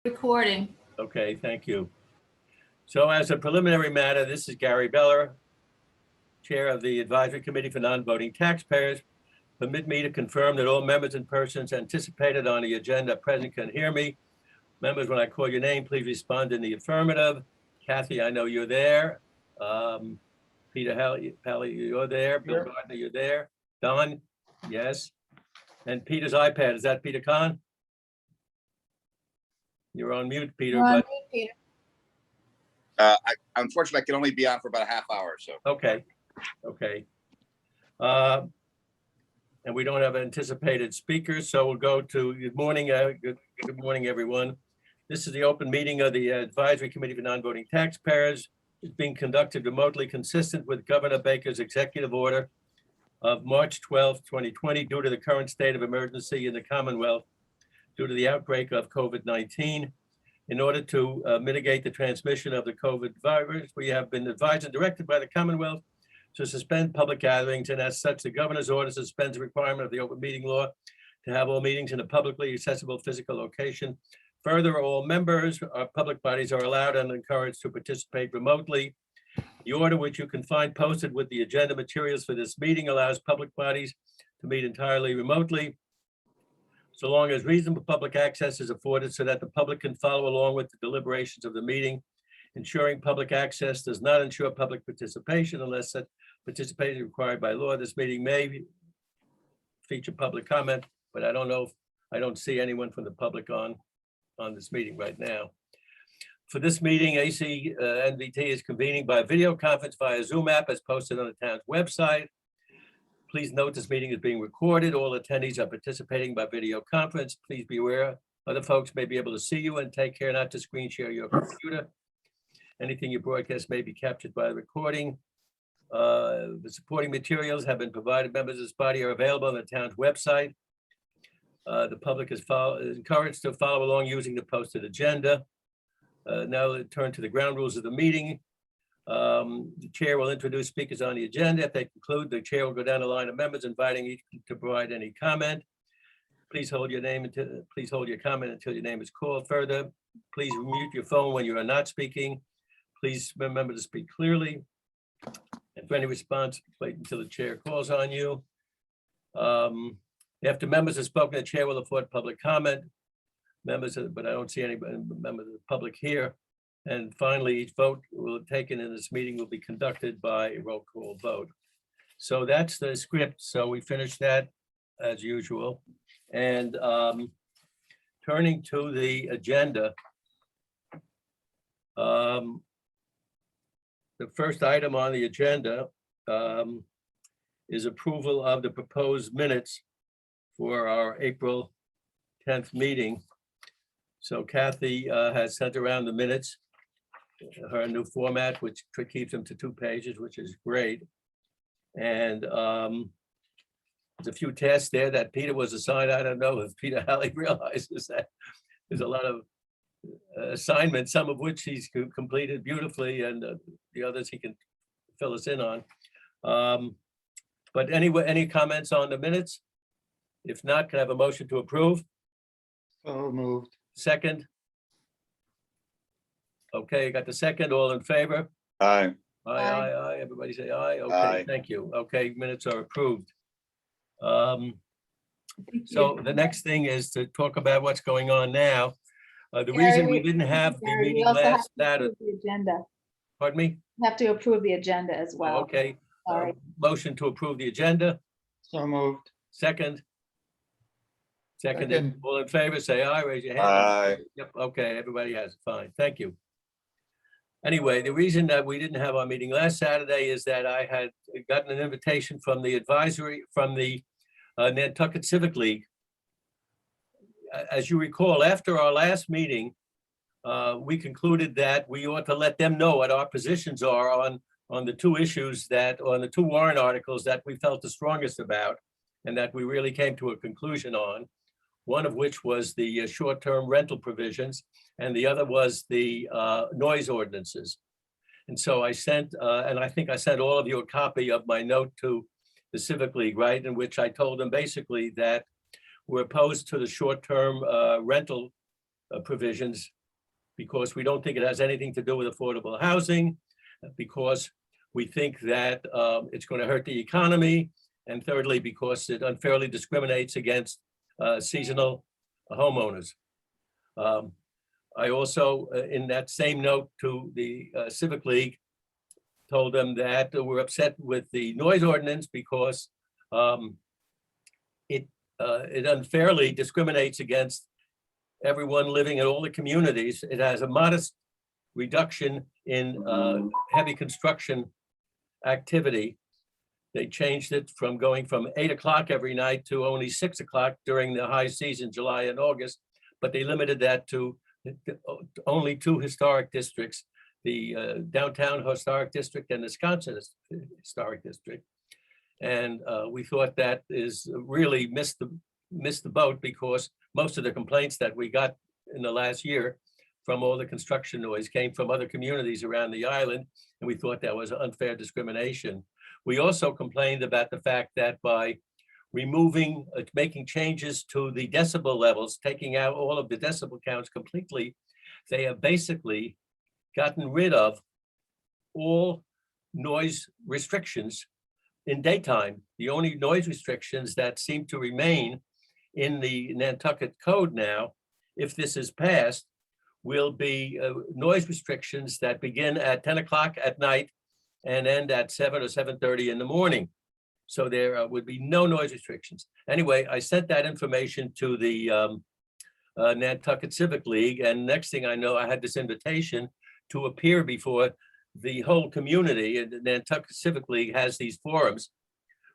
Recording. Okay, thank you. So as a preliminary matter, this is Gary Beller, Chair of the Advisory Committee for Non-Voting Taxpayers. Permit me to confirm that all members and persons anticipated on the agenda present can hear me. Members, when I call your name, please respond in the affirmative. Kathy, I know you're there. Peter Hallie, you're there. Bill Gardner, you're there. Don, yes. And Peter's iPad, is that Peter Kahn? You're on mute, Peter. You're on But mute, Peter. Unfortunately, I can only be on for about a half hour. So okay. And we don't have anticipated speakers, so we'll go to good morning. Good morning, everyone. This is the open meeting of the Advisory Committee for Non-Voting Taxpayers. It's being conducted remotely, consistent with Governor Baker's executive order of March 12, 2020, due to the current state of emergency in the Commonwealth due to the outbreak of COVID-19. In order to mitigate the transmission of the COVID virus, we have been advised and directed by the Commonwealth to suspend public gatherings, and as such, the governor's order suspends the requirement of the open meeting law to have all meetings in a publicly accessible physical location. Further, all members of public bodies are allowed and encouraged to participate remotely. The order, which you can find posted with the agenda materials for this meeting, allows public bodies to meet entirely remotely, so long as reasonable public access is afforded so that the public can follow along with the deliberations of the meeting. Ensuring public access does not ensure public participation unless such participation is required by law. This meeting may feature public comment, but I don't see anyone from the public on this meeting right now. For this meeting, ACNVT is convening by video conference via Zoom app as posted on the town's website. Please note this meeting is being recorded. All attendees are participating by video conference. Please be aware other folks may be able to see you, and take care not to screen share your computer. Anything you broadcast may be captured by the recording. The supporting materials have been provided. Members of this body are available on the town's website. The public is encouraged to follow along using the posted agenda. Now let's turn to the ground rules of the meeting. The chair will introduce speakers on the agenda. If they conclude, the chair will go down the line of members, inviting each to provide any comment. Please hold your comment until your name is called. Further, please mute your phone when you are not speaking. Please remember to speak clearly. And for any response, wait until the chair calls on you. After members have spoken, the chair will afford public comment. But I don't see any members of the public here. And finally, each vote taken in this meeting will be conducted by a roll call vote. So that's the script. So we finished that as usual. And turning to the agenda, the first item on the agenda is approval of the proposed minutes for our April 10th meeting. So Kathy has sent around the minutes, her new format, which keeps them to 2 pages, which is great. And there's a few tasks there that Peter was assigned. I don't know if Peter Hallie realizes that there's a lot of assignments, some of which he's completed beautifully, and the others he can fill us in on. But anyway, any comments on the minutes? If not, can I have a motion to approve? So moved. Second? Okay, got the second. All in favor? aye. Aye. Everybody say aye. Okay, Aye. thank you. Okay, minutes are approved. Thank So you. the next thing is to talk about what's going on now. The Gary, reason we didn't have the Gary, we meeting also have last to Saturday, approve the agenda. pardon me? We have to approve the agenda as well. Okay, Sorry. motion to approve the agenda. So moved. Second. Second, Second. all in favor, say aye, raise your hand. Aye. Yep, okay, everybody has it, fine, thank you. Anyway, the reason that we didn't have our meeting last Saturday is that I had gotten an invitation from the advisory, from the Nantucket Civic League. As you recall, after our last meeting, we concluded that we ought to let them know what our positions are on the 2 issues on the 2 warrant articles that we felt the strongest about, and that we really came to a conclusion on. One of which was the short-term rental provisions, and the other was the noise ordinances. And so I sent, and I think I sent all of you a copy of my note to the Civic League, right, in which I told them basically that we're opposed to the short-term rental provisions because we don't think it has anything to do with affordable housing, because we think that it's going to hurt the economy, and thirdly, because it unfairly discriminates against seasonal homeowners. I also, in that same note to the Civic League, told them that we're upset with the noise ordinance because it unfairly discriminates against everyone living in all the communities. It has a modest reduction in heavy construction activity. They changed it from going from 8 o'clock every night to only 6 o'clock during the high season, July and August, but they limited that to only 2 historic districts, the downtown historic district and the Wisconsin historic district. And we thought that is really missed the boat, because most of the complaints that we got in the last year from all the construction noise came from other communities around the island, and we thought that was unfair discrimination. We also complained about the fact that by removing, making changes to the decibel levels, taking out all of the decibel counts completely, they have basically gotten rid of all noise restrictions in daytime. The only noise restrictions that seem to remain in the Nantucket Code now, if this is passed, will be noise restrictions that begin at 10 o'clock at night and end at 7 or 7:30 in the morning. So there would be no noise restrictions. Anyway, I sent that information to the Nantucket Civic League, and next thing I know, I had this invitation to appear before the whole community. And the Nantucket Civic League has these forums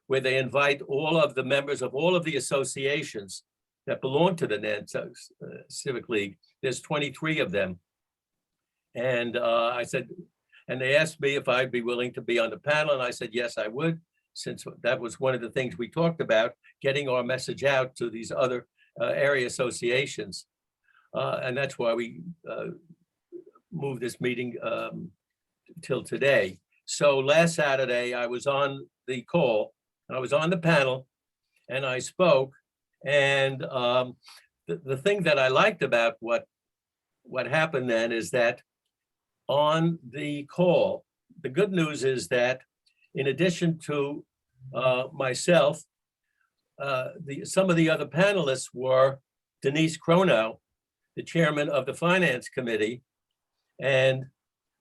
where they invite all of the members of all of the associations that belong to the Nantucket Civic League. There's 23 of them. And I said, and they asked me if I'd be willing to be on the panel, and I said, yes, I would, since that was one of the things we talked about, getting our message out to these other area associations. And that's why we moved this meeting till today. So last Saturday, I was on the call, I was on the panel, and I spoke. And the thing that I liked about what happened then is that on the call, the good news is that in addition to myself, some of the other panelists were Denise Crono, the chairman of the Finance Committee, and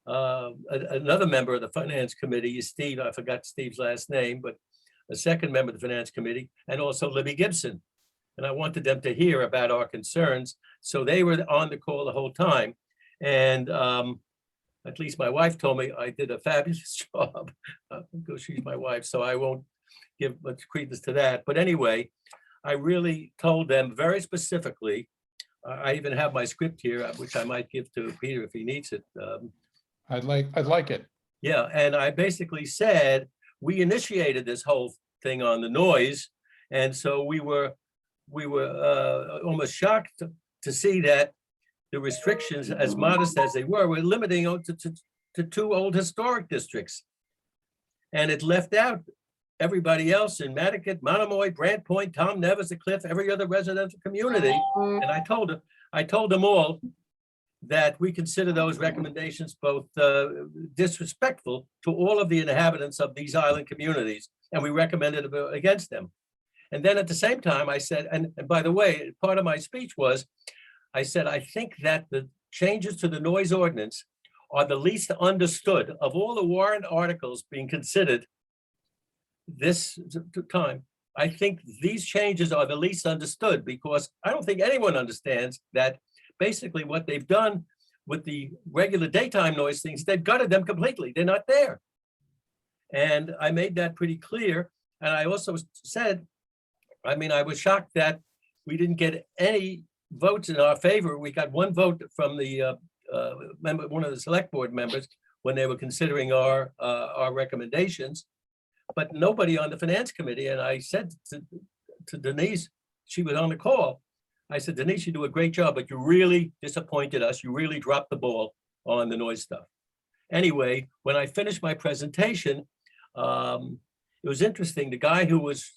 another member of the Finance Committee is Steve. I forgot Steve's last name, but a second member of the Finance Committee, and also Libby Gibson. And I wanted them to hear about our concerns. So they were on the call the whole time. And at least my wife told me I did a fabulous job, because she's my wife, so I won't give much credence to that. But anyway, I really told them very specifically. I even have my script here, which I might give to Peter if he needs it. I'd like it. Yeah, and I basically said, we initiated this whole thing on the noise. And so we were almost shocked to see that the restrictions, as modest as they were limiting to 2 old historic districts. And it left out everybody else in Mattocket, Monomoy, Brant Point, Tom Nevis, the Cliff, every other residential community. And I told them all that we consider those recommendations both disrespectful to all of the inhabitants of these island communities, and we recommended against them. And then at the same time, I said, and by the way, part of my speech was, I said, I think that the changes to the noise ordinance are the least understood of all the warrant articles being considered this time. I think these changes are the least understood, because I don't think anyone understands that basically what they've done with the regular daytime noise things, they've gutted them completely. They're not there. And I made that pretty clear. And I also said, I mean, I was shocked that we didn't get any votes in our favor. We got 1 vote from the member, one of the select board members, when they were considering our recommendations, but nobody on the Finance Committee. And I said to Denise, she was on the call, I said, Denise, you do a great job, but you really disappointed us. You really dropped the ball on the noise stuff. Anyway, when I finished my presentation, it was interesting. The guy who was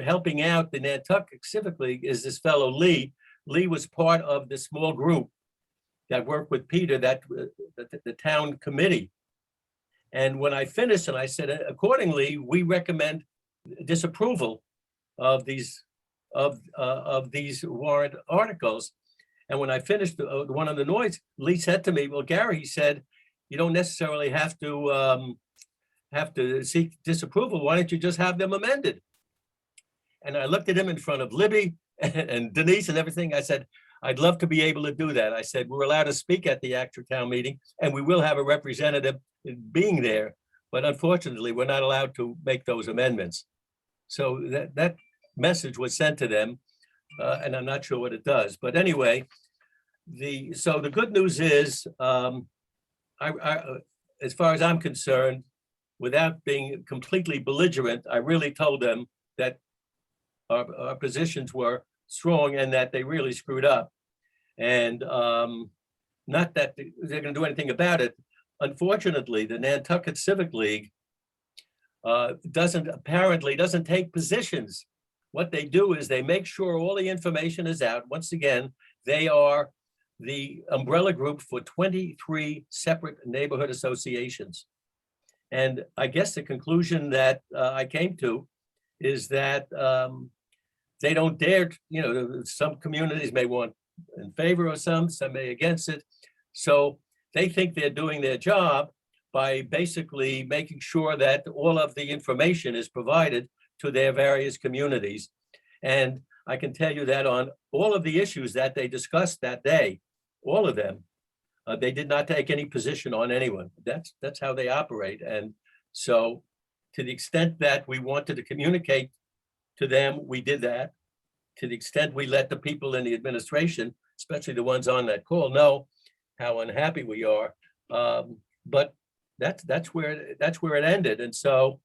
helping out the Nantucket Civic League is this fellow Lee, Lee was part of the small group that worked with Peter, the town committee. And when I finished, and I said, accordingly, we recommend disapproval of these warrant articles. And when I finished the one on the noise, Lee said to me, well, Gary, he said, you don't necessarily have to seek disapproval. Why don't you just have them amended? And I looked at him in front of Libby and Denise and everything. I said, I'd love to be able to do that. I said, we're allowed to speak at the actual town meeting and we will have a representative being there. But unfortunately, we're not allowed to make those amendments. So that message was sent to them and I'm not sure what it does. But anyway, so the good news is, as far as I'm concerned, without being completely belligerent, I really told them that our positions were strong and that they really screwed up. And not that they're going to do anything about it. Unfortunately, the Nantucket Civic League doesn't take positions. What they do is they make sure all the information is out. Once again, they are the umbrella group for 23 separate neighborhood associations. And I guess the conclusion that I came to is that they don't dare, some communities may want in favor of some may against it. So they think they're doing their job by basically making sure that all of the information is provided to their various communities. And I can tell you that on all of the issues that they discussed that day, all of them, they did not take any position on anyone. That's how they operate. And so to the extent that we wanted to communicate to them, we did that. To the extent we let the people in the administration, especially the ones on that call, know how unhappy we are. But that's where it ended. And so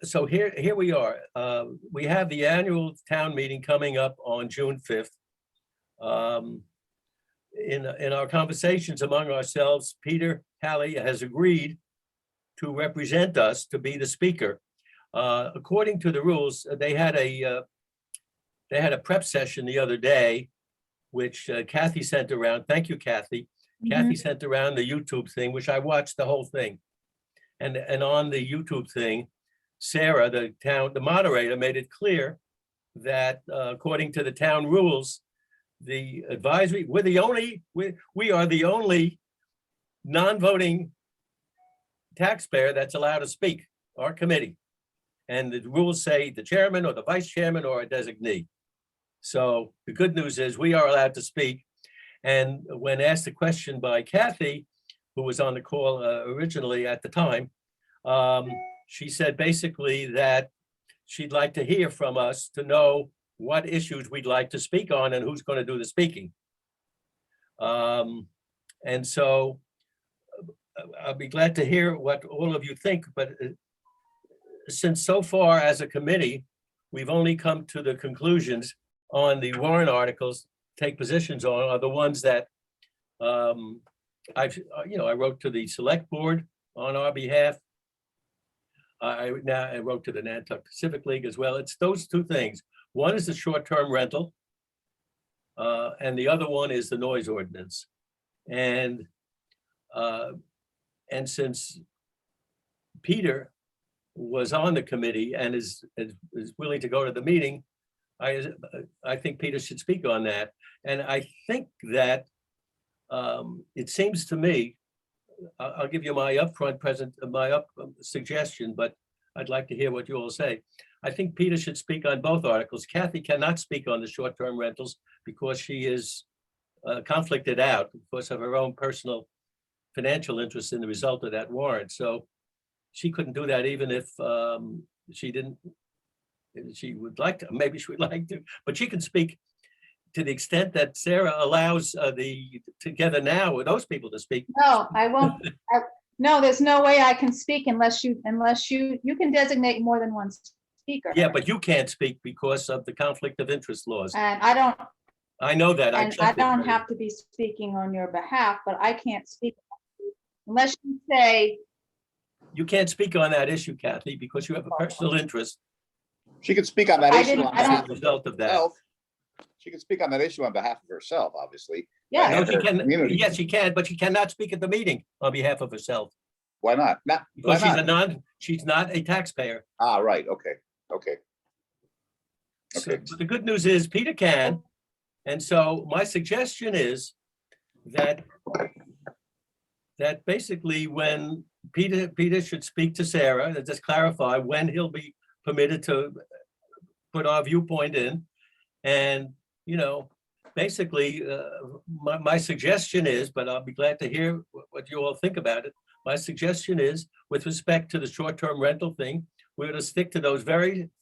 so here we are. We have the annual town meeting coming up on June 5th. In our conversations among ourselves, Peter Halley has agreed to represent us, to be the speaker. According to the rules, they had a prep session the other day, which Kathy sent around. Thank you, Kathy. Kathy sent around the YouTube thing, which I watched the whole thing. And on the YouTube thing, Sarah, the moderator, made it clear that according to the town rules, the advisory, we are the only non-voting taxpayer that's allowed to speak, our committee. And the rules say the chairman or the vice chairman or a designee. So the good news is we are allowed to speak. And when asked a question by Kathy, who was on the call originally at the time, she said basically that she'd like to hear from us to know what issues we'd like to speak on and who's going to do the speaking. And so I'll be glad to hear what all of you think, but since so far as a committee, we've only come to the conclusions on the warrant articles, take positions on are the ones that I wrote to the select board on our behalf. I wrote to the Nantucket Civic League as well. It's those two things. One is the short-term rental, and the other one is the noise ordinance. And since Peter was on the committee and is willing to go to the meeting, I think Peter should speak on that. And I think that it seems to me, I'll give you my suggestion, but I'd like to hear what you all say. I think Peter should speak on both articles. Kathy cannot speak on the short-term rentals because she is conflicted out because of her own personal financial interest in the result of that warrant. So she couldn't do that even if she would like to, maybe she would like to, but she can speak to the extent that Sarah allows Together Now with those people to speak. No, I won't. No, there's no way I can speak unless you can designate more than one speaker. Yeah, but you can't speak because of the conflict of interest laws. And I don't, I know that. and I don't have to be speaking on your behalf, but I can't speak unless you say. You can't speak on that issue, Kathy, because you have a personal interest She could speak on that I issue. didn't- on I behalf as a of result of that. herself. She can speak on that issue on behalf of herself, obviously. Yeah, No, And she her can, community. yes, she can, but she cannot speak at the meeting on behalf of herself. Why not? Why Because not? she's not a taxpayer. Ah, right, okay, okay. So, Okay. but the good news is Peter can. And so my suggestion is that basically when Peter should speak to Sarah, to just clarify when he'll be permitted to put our viewpoint in. And, basically, my suggestion is, but I'll be glad to hear what you all think about it. My suggestion is, with respect to the short-term rental thing, we're going to stick to those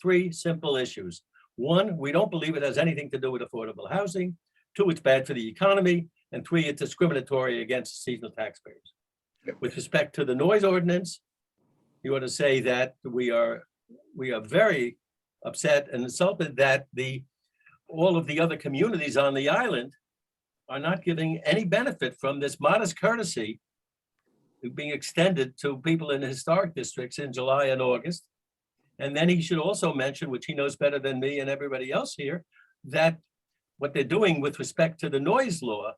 three simple issues. One, we don't believe it has anything to do with affordable housing. Two, it's bad for the economy. And three, it's discriminatory against seasonal taxpayers. With respect to the noise ordinance, you want to say that we are very upset and insulted that all of the other communities on the island are not giving any benefit from this modest courtesy being extended to people in historic districts in July and August. And then he should also mention, which he knows better than me and everybody else here, that what they're doing with respect to the noise law,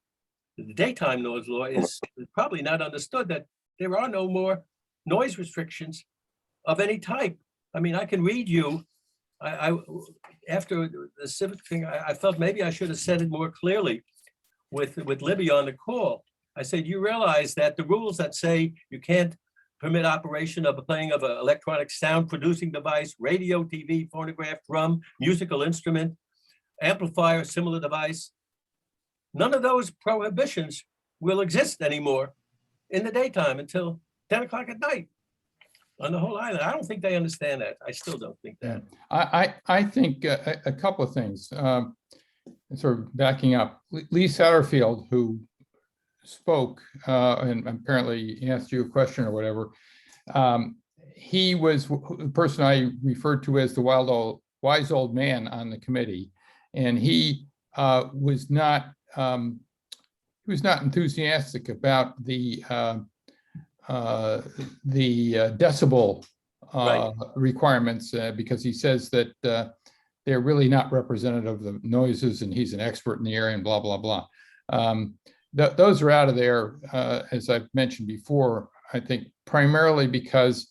the daytime noise law, is probably not understood, that there are no more noise restrictions of any type. I mean, I can read you, after the civic thing, I felt maybe I should have said it more clearly with Libby on the call. I said, you realize that the rules that say you can't permit operation of a playing of an electronic sound producing device, radio, TV, phonograph, drum, musical instrument, amplifier, similar device, none of those prohibitions will exist anymore in the daytime until 10 o'clock at night on the whole island. I don't think they understand that. I still don't think that. I think a couple of things, sort of backing up. Lee Satterfield, who spoke and apparently asked you a question or whatever, he was the person I referred to as the wise old man on the committee, and he was not enthusiastic about the decibel Right. requirements because he says that they're really not representative of the noises, and he's an expert in the area and blah, blah, blah. Those are out of there, as I've mentioned before, I think primarily because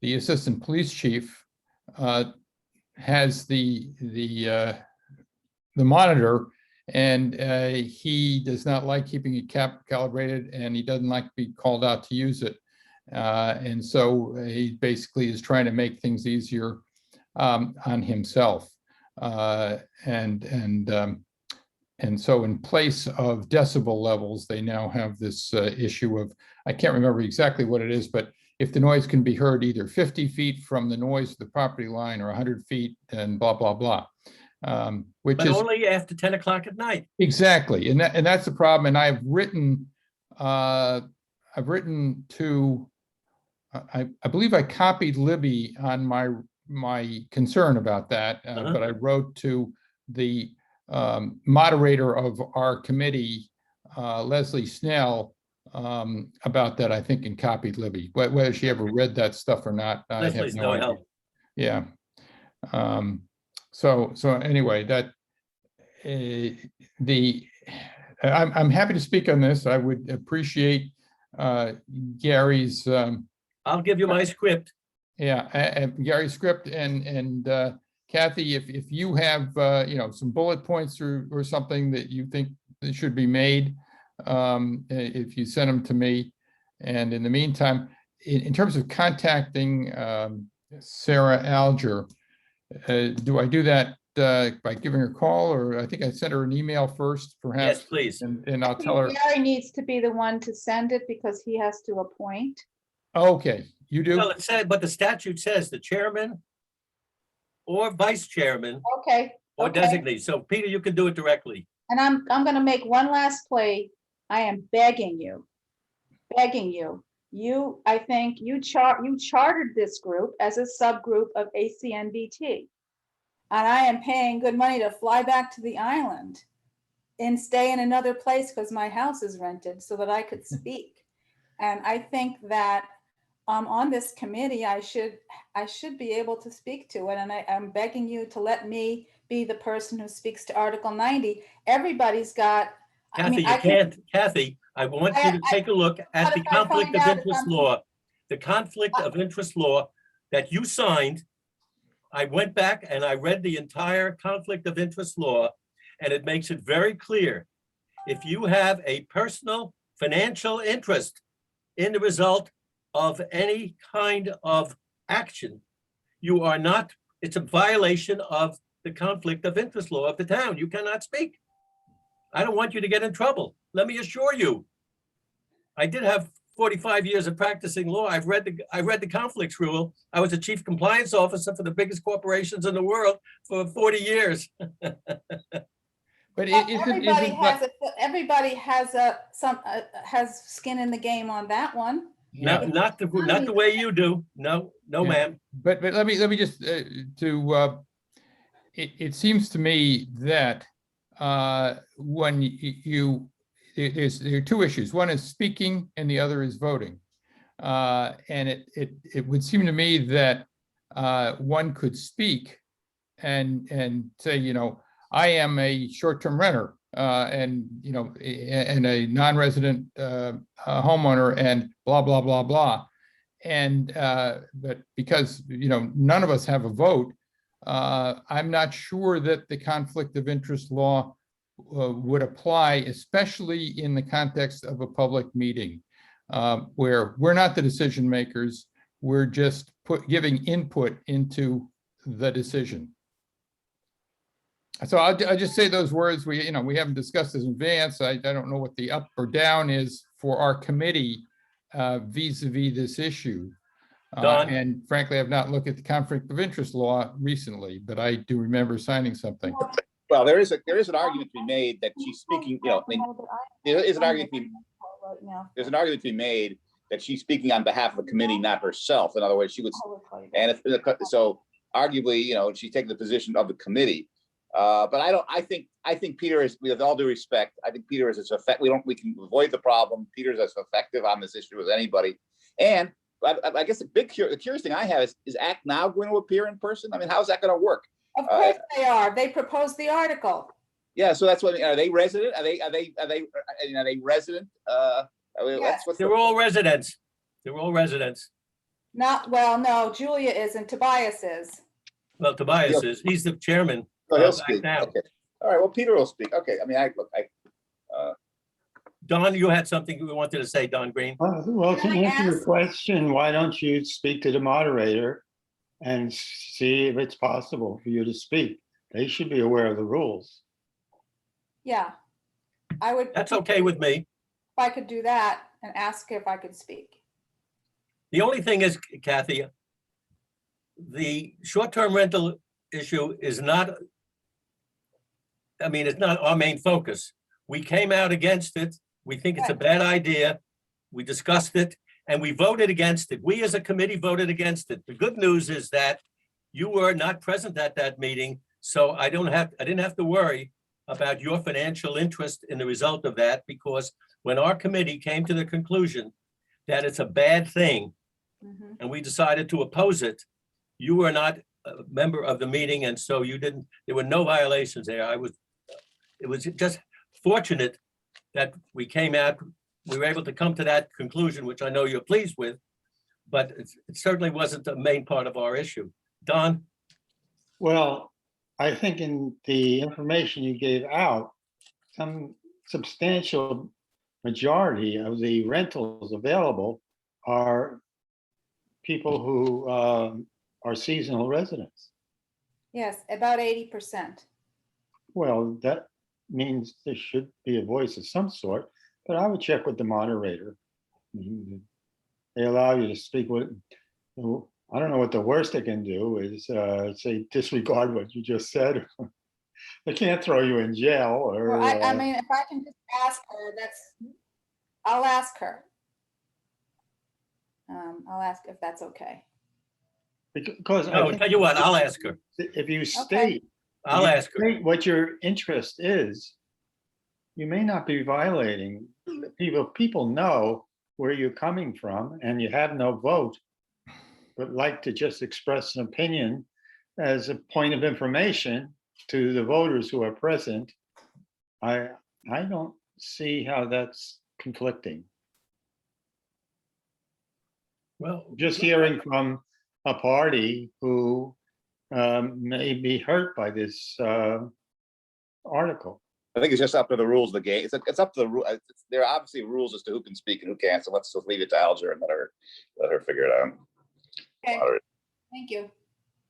the assistant police chief has the monitor, and he does not like keeping it calibrated, and he doesn't like to be called out to use it. And so he basically is trying to make things easier on himself. And so in place of decibel levels, they now have this issue of, I can't remember exactly what it is, but if the noise can be heard either 50 feet from the noise of the property line or 100 feet and blah, blah, blah. Which But is only after 10 o'clock at night. exactly, and that's the problem. And I've written to, I believe I copied Libby on my concern about that, but I wrote to the moderator of our committee, Leslie Snell, about that, I think, and copied Libby. Whether she ever read that stuff or not, I have Leslie's no no idea. help. Yeah. So anyway, that I'm happy to speak on this. I would appreciate Gary's I'll give you my script. Gary's script, and Kathy, if you have some bullet points or something that you think that should be made, if you send them to me. And in the meantime, in terms of contacting Sarah Alger, do I do that by giving her a call, or I think I sent her an email first, perhaps? Yes, please. And I'll tell her. Gary needs to be the one to send it because he has to appoint. Okay, you do? Well, it said, but the statute says the chairman or vice chairman Okay. or okay. designate. So Peter, you can do it directly. And I'm gonna make one last plea. I am begging you. I think you chartered this group as a subgroup of ACNVT. And I am paying good money to fly back to the island and stay in another place because my house is rented so that I could speak. And I think that on this committee, I should be able to speak to it. And I'm begging you to let me be the person who speaks to Article 90. Everybody's got, I Kathy, mean, you I can, can't, Kathy, I want you to take a look at What the if I find conflict of out if interest I'm- law. The conflict of interest law that you signed. I went back and I read the entire conflict of interest law, and it makes it very clear. If you have a personal financial interest in the result of any kind of action, you are not, it's a violation of the conflict of interest law of the town. You cannot speak. I don't want you to get in trouble. Let me assure you. I did have 45 years of practicing law. I read the conflicts rule. I was a chief compliance officer for the biggest corporations in the world for 40 years. But everybody has skin in the game on that one. yeah, Not the way you do. No, Yeah. ma'am. but let me just, it seems to me that when there are two issues. One is speaking and the other is voting. And it would seem to me that one could speak and say, you know, I am a short-term renter and, you know, and a non-resident homeowner and blah, blah, blah, blah. And but because, you know, none of us have a vote, I'm not sure that the conflict of interest law would apply, especially in the context of a public meeting, where we're not the decision makers. We're just giving input into the decision. So I'll just say those words. We haven't discussed this in advance. I don't know what the up or down is for our committee vis-a-vis this issue. Don? And frankly, I've not looked at the conflict of interest law recently, but I do remember signing something. Well, there is an argument to be made that she's speaking, you know, I mean, there is an argument to be, there's an argument to be made that she's speaking on behalf of a committee, not herself. In other words, she would, and if, so arguably, you know, she's taking the position of the committee. But I think Peter is, with all due respect, I think Peter is as effective. We can avoid the problem. Peter's as effective on this issue as anybody. And I guess the curious thing I have is ACT now going to appear in person? I mean, how's that going to work? Of course they are. They proposed the article. Yeah, so that's what I mean. Are they resident? Are they resident? Yes. They're all residents. They're all residents. Not, well, no, Julia isn't. Tobias is. Well, Tobias is, he's the chairman. Oh, he'll Act speak. now. Okay. All right. Well, Peter will speak. Okay. I mean, Don, you had something you wanted to say, Don Green? Well, to Can I answer your ask- question, why don't you speak to the moderator and see if it's possible for you to speak? They should be aware of the rules. Yeah. I would. That's okay with me. If I could do that and ask if I could speak. The only thing is, Kathy, the short-term rental issue is not, I mean, it's not our main focus. We came out against it. We think it's a bad idea. We discussed it and we voted against it. We as a committee voted against it. The good news is that you were not present at that meeting, so I didn't have to worry about your financial interest in the result of that, because when our committee came to the conclusion that it's a bad thing Mhm. and we decided to oppose it, you were not a member of the meeting, and so you didn't, there were no violations there. It was just fortunate that we came out, we were able to come to that conclusion, which I know you're pleased with, but it certainly wasn't the main part of our issue. Don? Well, I think in the information you gave out, some substantial majority of the rentals available are people who are seasonal residents. Yes, about 80%. Well, that means there should be a voice of some sort, but I would check with the moderator. They allow you to speak with, I don't know what the worst they can do is say disregard what you just said. They can't throw you in jail or. Well, I mean, if I can just ask her, I'll ask her. I'll ask if that's okay. Because No, tell you what, I'll ask her. if you state. I'll if you ask her. state what your interest is, you may not be violating. People know where you're coming from and you have no vote, but like to just express an opinion as a point of information, to the voters who are present, I don't see how that's conflicting. Well, Just hearing from a party who may be hurt by this article. I think it's just up to the rules of the game. It's up to the rule. There are obviously rules as to who can speak and who can't. So let's just leave it to Alger and let her figure it out. Okay, Moderate. thank you.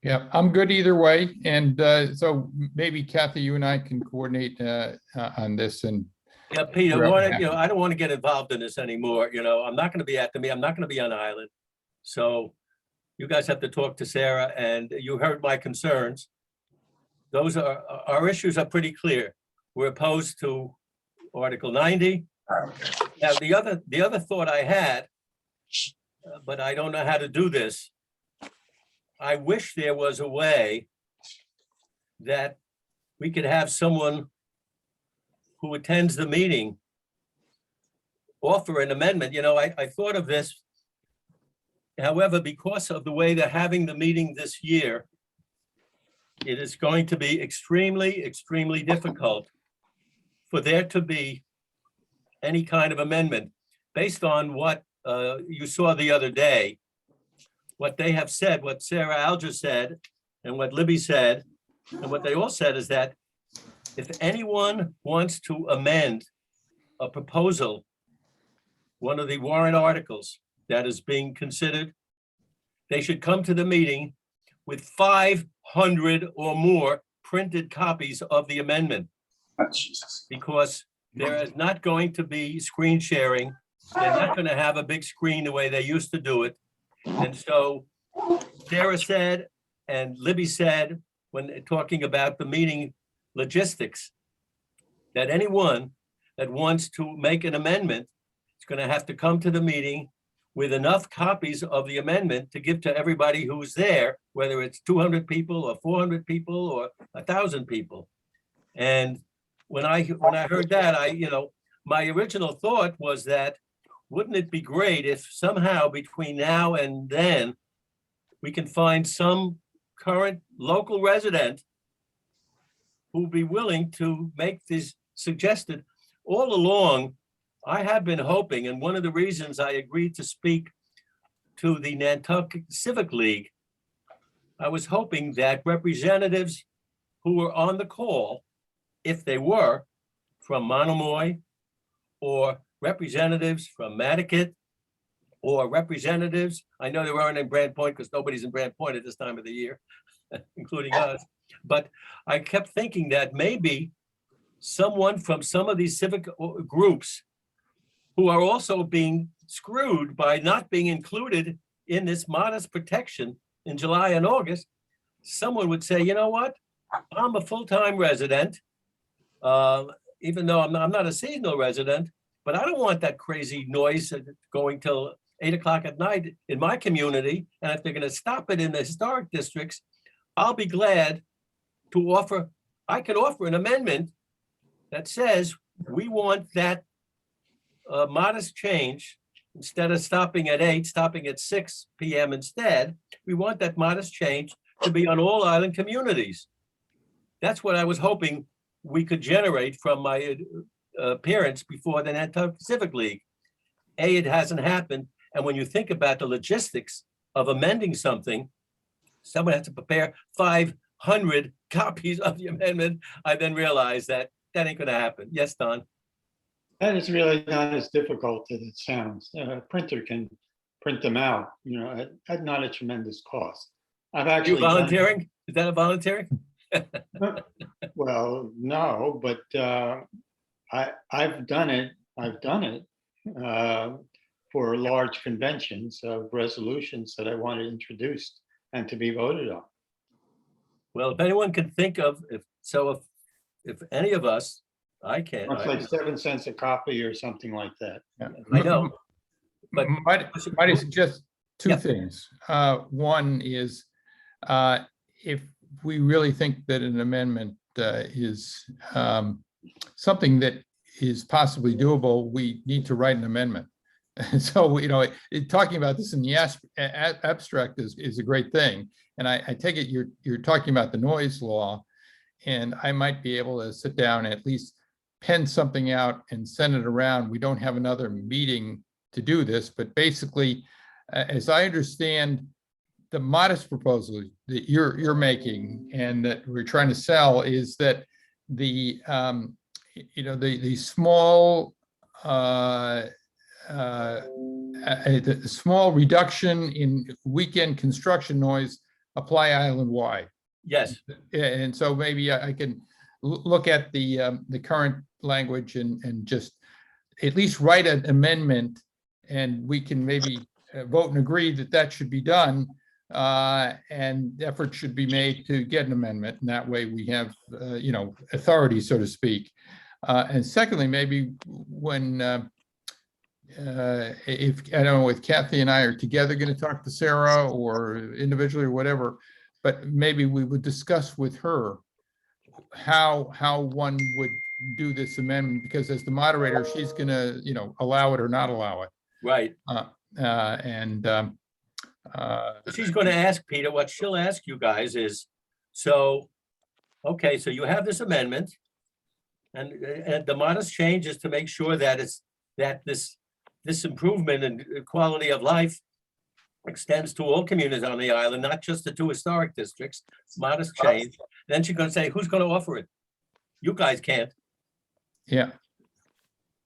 Yeah, I'm good either way. And so maybe Kathy, you and I can coordinate on this and yeah, Peter, Whoever I happens. don't want to get involved in this anymore. I'm not going to be at the meeting. I'm not going to be on the island. So you guys have to talk to Sarah, and you heard my concerns. Those are, our issues are pretty clear. We're opposed to Article 90. Now, the other thought I had, but I don't know how to do this. I wish there was a way that we could have someone who attends the meeting offer an amendment. I thought of this. However, because of the way they're having the meeting this year, it is going to be extremely, extremely difficult for there to be any kind of amendment based on what you saw the other day, what they have said, what Sarah Alger said, and what Libby said, and what they all said is that if anyone wants to amend a proposal, one of the warrant articles that is being considered, they should come to the meeting with 500 or more printed copies of the amendment, Oh, Jesus. because there is not going to be screen sharing. They're not going to have a big screen the way they used to do it. And so Sarah said, and Libby said, when talking about the meeting logistics, that anyone that wants to make an amendment is going to have to come to the meeting with enough copies of the amendment to give to everybody who's there, whether it's 200 people or 400 people or 1,000 people. And when I heard that, my original thought was that, wouldn't it be great if somehow between now and then we can find some current local resident who would be willing to make this suggested. All along, I have been hoping, and one of the reasons I agreed to speak to the Nantucket Civic League, I was hoping that representatives who were on the call, if they were from Monomoy, or representatives from Mattakit, or representatives, I know they weren't in Brand Point because nobody's in Brand Point at this time of the year, including us. But I kept thinking that maybe someone from some of these civic groups who are also being screwed by not being included in this modest protection in July and August, someone would say, you know what? I'm a full-time resident, even though I'm not a seasonal resident, but I don't want that crazy noise going till 8 o'clock at night in my community. And if they're going to stop it in the historic districts, I'll be glad to offer, I could offer an amendment that says we want that modest change. Instead of stopping at 8, stopping at 6 p.m. instead, we want that modest change to be on all island communities. That's what I was hoping we could generate from my appearance before the Nantucket Civic League. It hasn't happened. And when you think about the logistics of amending something, someone has to prepare 500 copies of the amendment. I then realized that ain't gonna happen. Yes, Don? That is really not as difficult as it sounds. A printer can print them out, at not a tremendous cost. I've You actually done it. volunteering? Is that a volunteering? Well, no, but I've done it for large conventions of resolutions that I wanted introduced and to be voted on. Well, if anyone can think of, if any of us, I can. It's like 7 cents a copy or something like that. I know. But Might I suggest two Yeah. things? One is if we really think that an amendment is something that is possibly doable, we need to write an amendment. And so, talking about this in the abstract is a great thing. And I take it you're talking about the noise law. and I might be able to sit down and at least pen something out and send it around. We don't have another meeting to do this, but basically, as I understand the modest proposal that you're making and that we're trying to sell is that the the small the small reduction in weekend construction noise apply island-wide. Yes, And so maybe I can look at the current language and just at least write an amendment, and we can maybe vote and agree that that should be done. And effort should be made to get an amendment, and that way we have, authority, so to speak. And secondly, maybe when, if, I don't know, if Kathy and I are together going to talk to Sarah or individually or whatever, but maybe we would discuss with her how one would do this amendment, because as the moderator, she's going to, allow it or not allow it. right. She's going to ask Peter, what she'll ask you guys is, so, okay, so you have this amendment. And the modest change is to make sure that this improvement in quality of life extends to all communities on the island, not just the 2 historic districts. Modest change. Then she's going to say, who's going to offer it? You guys can't. Yeah.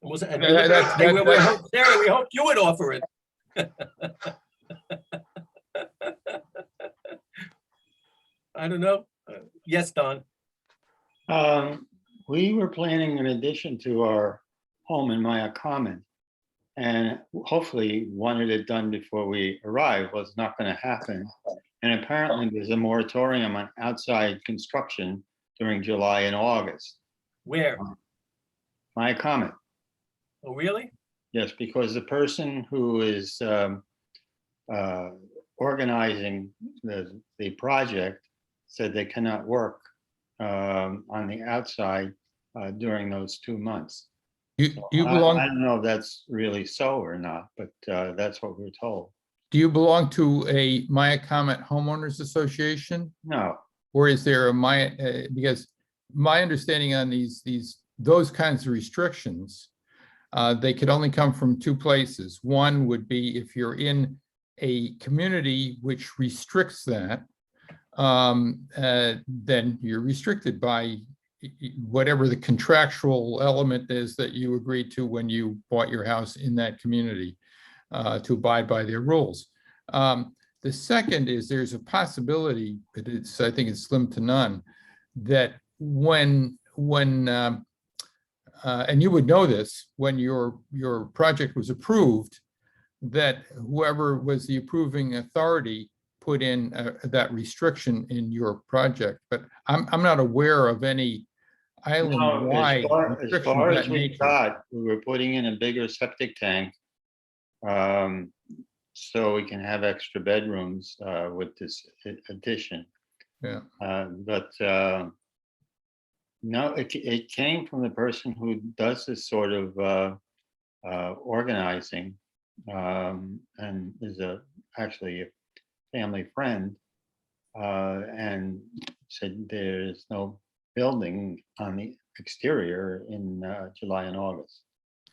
And That's- Sarah, we hope you would offer it. I don't know. Yes, Don. We were planning an addition to our home in Maya Common, and hopefully wanted it done before we arrived. Was not going to happen. And apparently there's a moratorium on outside construction during July and August. Where? Maya Common. Oh, really? Yes, because the person who is organizing the project said they cannot work on the outside during those 2 months. You I belong, don't know if that's really so or not, but that's what we're told. do you belong to a Maya Comet Homeowners Association? No, Or is there a Maya, because my understanding on those kinds of restrictions, they could only come from 2 places. One would be if you're in a community which restricts that, then you're restricted by whatever the contractual element is that you agreed to when you bought your house in that community, to abide by their rules. The second is there's a possibility, but I think it's slim to none, that when and you would know this, when your project was approved, that whoever was the approving authority put in that restriction in your project. But I'm not aware of any no, island-wide as restrictions far of as that we nature. got, we were putting in a bigger septic tank, so we can have extra bedrooms with this addition. Yeah. But no, it came from the person who does this sort of organizing, and is actually a family friend, and said there's no building on the exterior in July and August.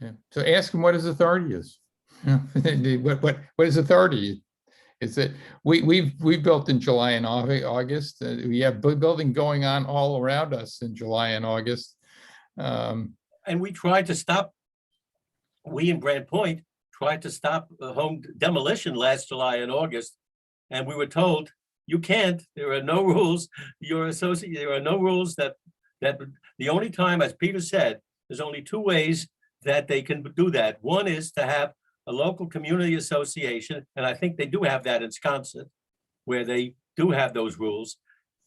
Yeah. So ask him what his authority is. What his authority is. That we've built in July and August. We have building going on all around us in July and August. And we tried to stop, we in Grand Point tried to stop home demolition last July and August. And we were told, you can't, there are no rules, there are no rules that the only time, as Peter said, there's only 2 ways that they can do that. One is to have a local community association, and I think they do have that in Wisconsin, where they do have those rules.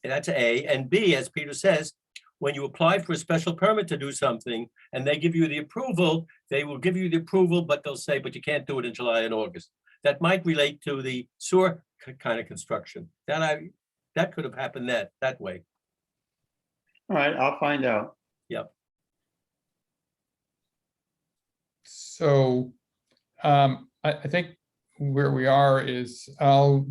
And that's A. And B, as Peter says, when you apply for a special permit to do something and they give you the approval, they will give you the approval, but they'll say, but you can't do it in July and August. That might relate to the sewer kind of construction. That could have happened that way. All right, I'll find out. Yep. So I think where we are is I'll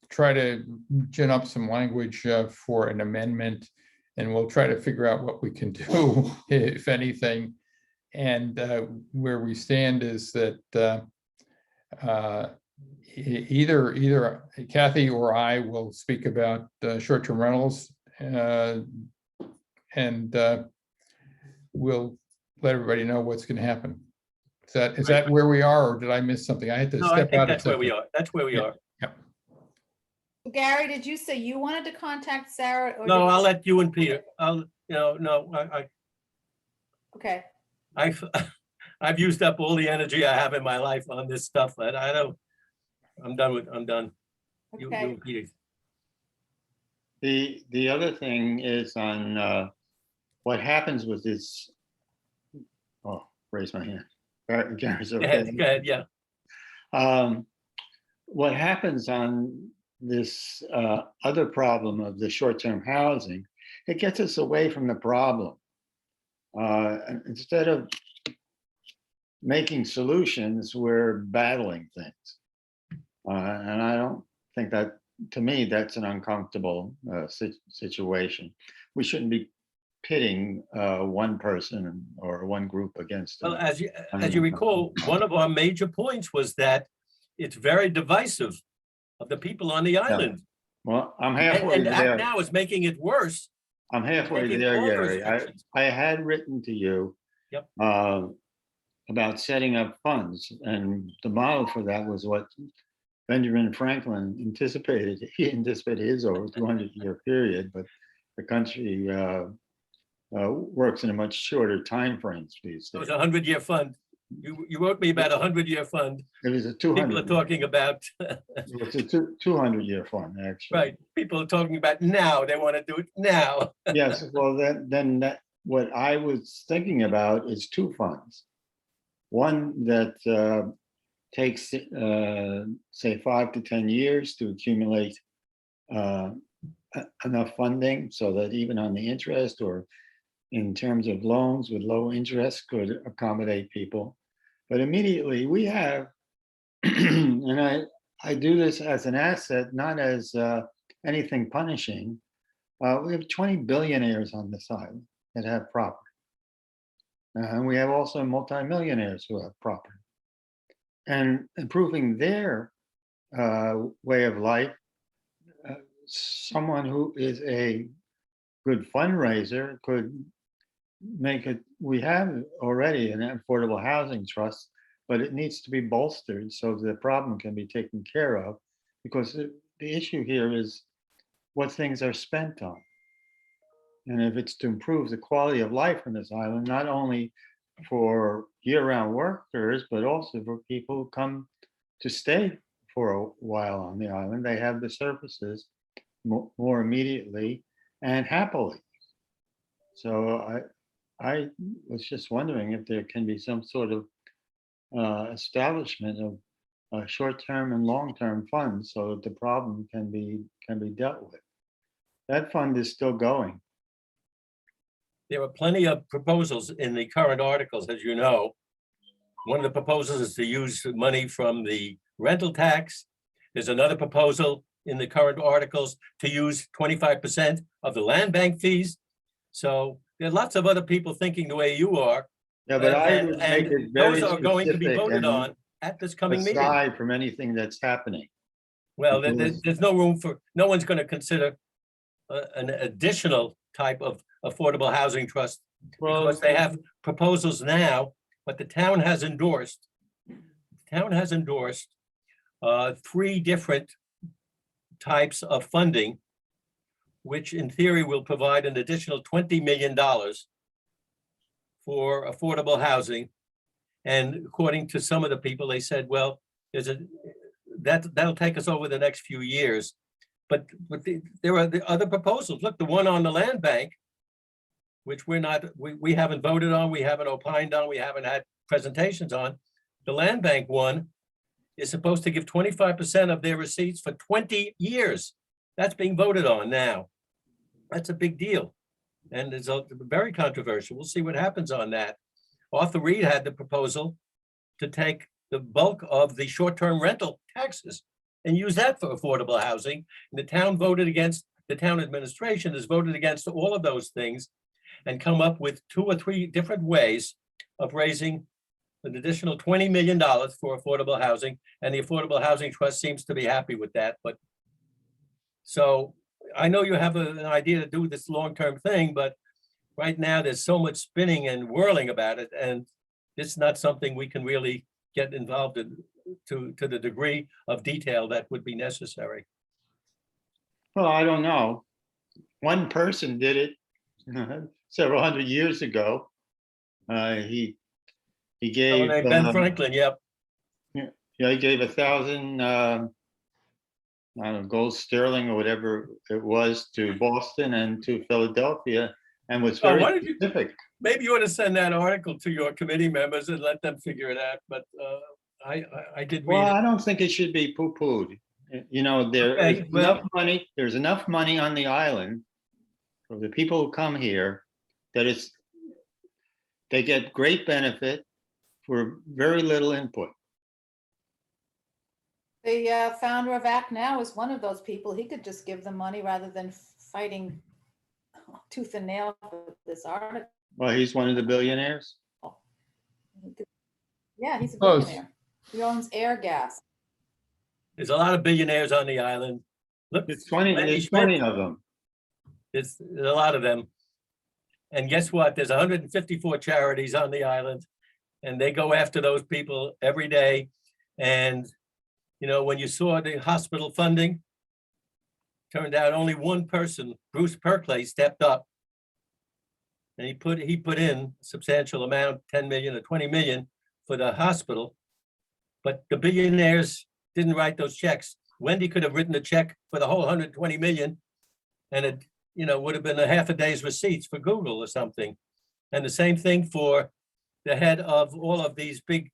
try to gin up some language for an amendment and we'll try to figure out what we can do, if anything. And where we stand is that either Kathy or I will speak about short-term rentals, and we'll let everybody know what's going to happen. Is that where we are, or did I miss something? I had to No, I step think out. that's where we are. That's where we Yeah. are. Gary, did you say you wanted to contact Sarah? or No, did- I'll let you and Peter, Okay, I've I've used up all the energy I have in my life on this stuff, and I'm done. You okay. and Peter. The other thing is on what happens with this. Oh, raise my hand. Gary's Go ahead, okay. yeah. What happens on this other problem of the short-term housing, it gets us away from the problem. Instead of making solutions, we're battling things. And I don't think that, to me, that's an uncomfortable situation. We shouldn't be pitting one person or one group against Well, them. as you recall, one of our major points was that it's very divisive of the people on the island. Well, I'm halfway And there. Act Now is making it worse. I'm halfway making there, all Gary. restrictions. I had written to you Yep. about setting up funds, and the model for that was what Benjamin Franklin anticipated. He anticipated his over 200-year period, but the country works in a much shorter time frames these It was days. a 100-year fund. You wrote me about a 100-year fund. It was a People are 200. talking about, It's a 200-year fund, actually. right, people are talking about now. They want to do it now. Yes, well, then what I was thinking about is two funds. One that takes, say, 5 to 10 years to accumulate enough funding so that even on the interest or in terms of loans with low interest could accommodate people. But immediately we have, and I do this as an asset, not as anything punishing. We have 20 billionaires on this island that have property. And we have also multimillionaires who have property. And improving their way of life, someone who is a good fundraiser could make it. We have already an affordable housing trust, but it needs to be bolstered so the problem can be taken care of, because the issue here is what things are spent on. And if it's to improve the quality of life on this island, not only for year-round workers, but also for people who come to stay for a while on the island, they have the services more immediately and happily. So I was just wondering if there can be some sort of establishment of short-term and long-term funds so that the problem can be dealt with. That fund is still going. There are plenty of proposals in the current articles, as you know. One of the proposals is to use money from the rental tax. There's another proposal in the current articles to use 25% of the land bank fees. So there are lots of other people thinking the way you are. Yeah, but I And would make it very those are going to be specific voted and on at this coming meeting. aside from anything that's happening. Well, because- there's no room for, no one's going to consider an additional type of affordable housing trust, because they have proposals now, but the town has endorsed. Town has endorsed 3 different types of funding, which in theory will provide an additional $20 million for affordable housing. And according to some of the people, they said, well, that'll take us over the next few years. But there are the other proposals. Look, the one on the land bank, which we haven't voted on, we haven't opined on, we haven't had presentations on. The land bank one is supposed to give 25% of their receipts for 20 years. That's being voted on now. That's a big deal. And it's very controversial. We'll see what happens on that. Arthur Reed had the proposal to take the bulk of the short-term rental taxes and use that for affordable housing. And the town voted against the town administration has voted against all of those things and come up with 2 or 3 different ways of raising an additional $20 million for affordable housing. And the Affordable Housing Trust seems to be happy with that. But so I know you have an idea to do this long-term thing, but right now there's so much spinning and whirling about it. And it's not something we can really get involved in to the degree of detail that would be necessary. Well, I don't know. One person did it several hundred years ago. He gave, Someone named Ben Franklin, yep. yeah, he gave 1,000, I don't know, gold sterling or whatever it was to Boston and to Philadelphia, and was Oh, very why did you- specific. Maybe you ought to send that article to your committee members and let them figure it out, but I did Well, read I it. don't think it should be poo-pooed. You know, there is Okay, well- enough money, there's enough money on the island for the people who come here that they get great benefit for very little input. The founder of Act Now is one of those people. He could just give them money rather than fighting tooth and nail for this article. Well, he's one of the billionaires. Yeah, he's a Close. billionaire. He owns Air Gas. There's a lot of billionaires on the island. Look, There's 20, Lenny there's Schmidt. 20 of them. there's a lot of them. And guess what? There's 154 charities on the island, and they go after those people every day. And, you know, when you saw the hospital funding, turned out only one person, Bruce Perkley, stepped up. And he put in a substantial amount, 10 million or 20 million for the hospital. But the billionaires didn't write those checks. Wendy could have written a check for the whole 120 million, and it, you know, would have been a half a day's receipts for Google or something. And the same thing for the head of all of these big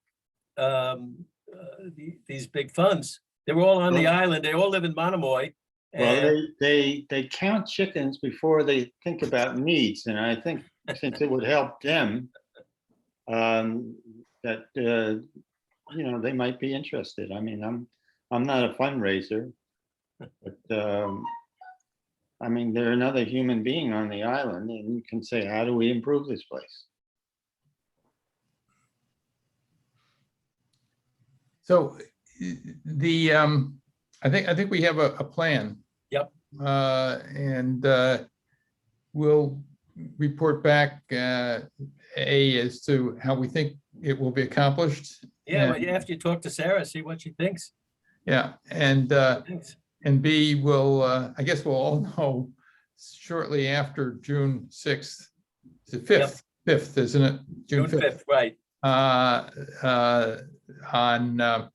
funds. They were all on the island. They all live in Monomoy. Well, And they count chickens before they think about needs, and I think since it would help them, that you know, they might be interested. I mean, I'm not a fundraiser, but I mean, they're another human being on the island, and you can say, how do we improve this place? So the, I think we have a plan. Yep. And we'll report back, as to how we think it will be accomplished. yeah, And- but you have to talk to Sarah, see what she thinks. Yeah, and B, will, I guess we'll all know shortly after June 6th, the 5th, isn't it? June 5th, right. On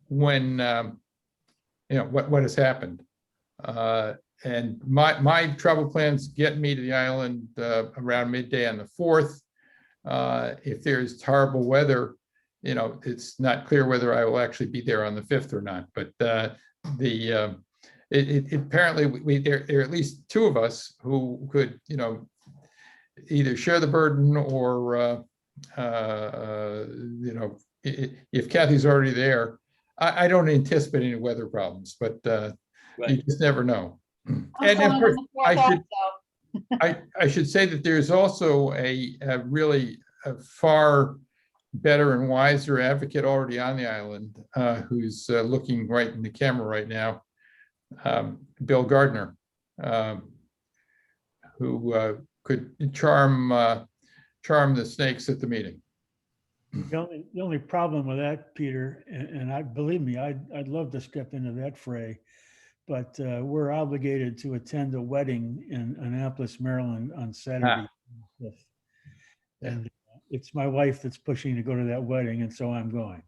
when, you know, what has happened. And my travel plans get me to the island around midday on the 4th. If there's horrible weather, you know, it's not clear whether I will actually be there on the 5th or not, but it apparently there are at least 2 of us who could, you know, either share the burden or, you know, if Kathy's already there, I don't anticipate any weather problems, but you Right. just never know. I'm And going of on course, the 4th also. I should say that there's also a really far better and wiser advocate already on the island, who's looking right in the camera right now, Bill Gardner, who could charm the snakes at the meeting. The only problem with that, Peter, and I believe me, I'd love to step into that fray, but we're obligated to attend a wedding in Annapolis, Maryland on Saturday. 5th. And it's my wife that's pushing to go to that wedding, and so I'm going.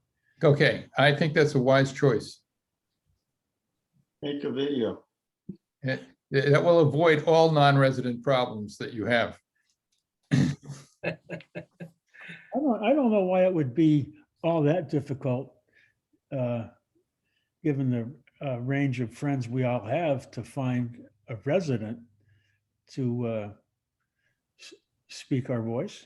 Okay, I think that's a wise choice. Make a video. That will avoid all non-resident problems that you have. I don't know why it would be all that difficult, given the range of friends we all have, to find a resident to speak our voice.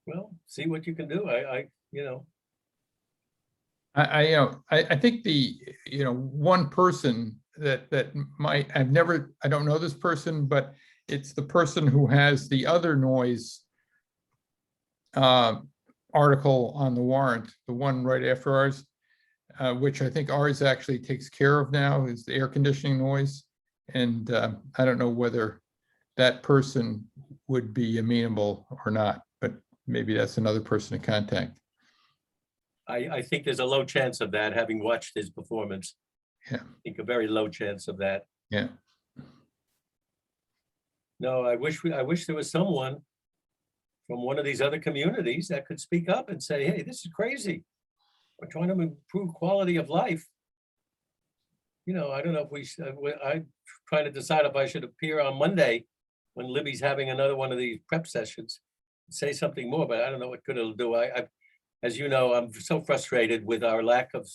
Well, see what you can do. You know, I think one person that might, I don't know this person, but it's the person who has the other noise article on the warrant, the one right after ours, which I think ours actually takes care of now, is the air conditioning noise. And I don't know whether that person would be amenable or not, but maybe that's another person to contact. I think there's a low chance of that, having watched his performance. Yeah. I think a very low chance of that. Yeah. No, I wish there was someone from one of these other communities that could speak up and say, hey, this is crazy. We're trying to improve quality of life. I don't know if I'm trying to decide if I should appear on Monday when Libby's having another one of these prep sessions, say something more, but I don't know what good it'll do. As you know, I'm so frustrated with our lack of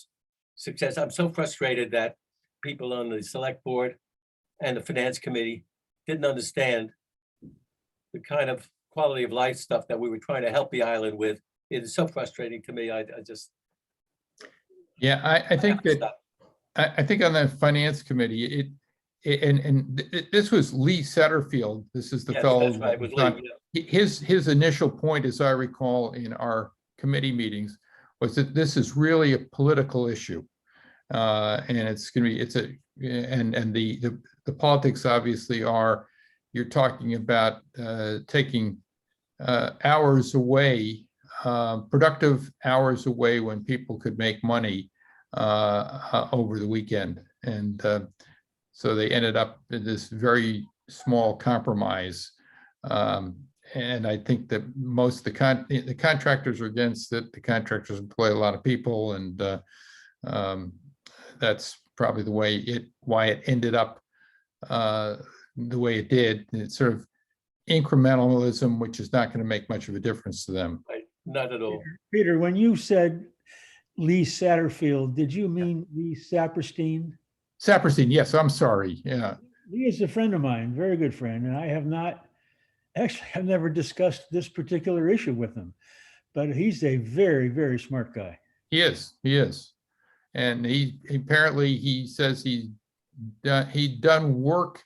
success. I'm so frustrated that people on the select board and the finance committee didn't understand the kind of quality of life stuff that we were trying to help the island with. It is so frustrating to me. I think that, I think on the finance committee, this was Lee Setterfield. This is the Yes, fellow. that's right, it was Lee, yeah. His initial point, as I recall, in our committee meetings, was that this is really a political issue, and it's going to be and the politics obviously are, you're talking about taking hours away, productive hours away when people could make money over the weekend, and so they ended up in this very small compromise. And I think that most of the contractors are against it. The contractors employ a lot of people, and that's probably why it ended up the way it did. It's sort of incrementalism, which is not going to make much of a difference to them. Right, not at all. Peter, when you said Lee Satterfield, did you mean Lee Saperstein? Saperstein, yes, I'm sorry. Yeah. Lee is a friend of mine, very good friend, and I've never discussed this particular issue with him, but he's a very, very smart guy. He is. And he says he'd done work,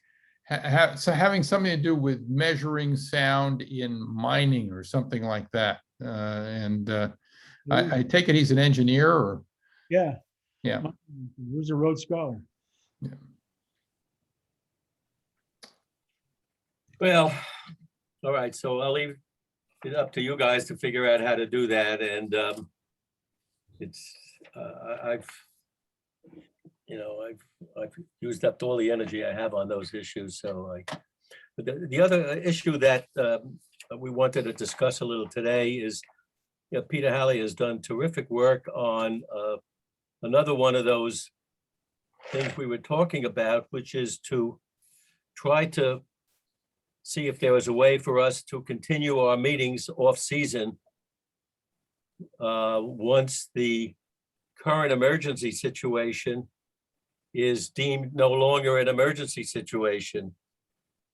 so having something to do with measuring sound in mining or something like that. I take it he's an engineer, or? Yeah. Yeah. He was a Rhodes Scholar. Yeah. Well, all right, so I'll leave it up to you guys to figure out how to do that, and I've used up all the energy I have on those issues. So the other issue that we wanted to discuss a little today is, Peter Halley has done terrific work on another one of those things we were talking about, which is to try to see if there was a way for us to continue our meetings off season once the current emergency situation is deemed no longer an emergency situation.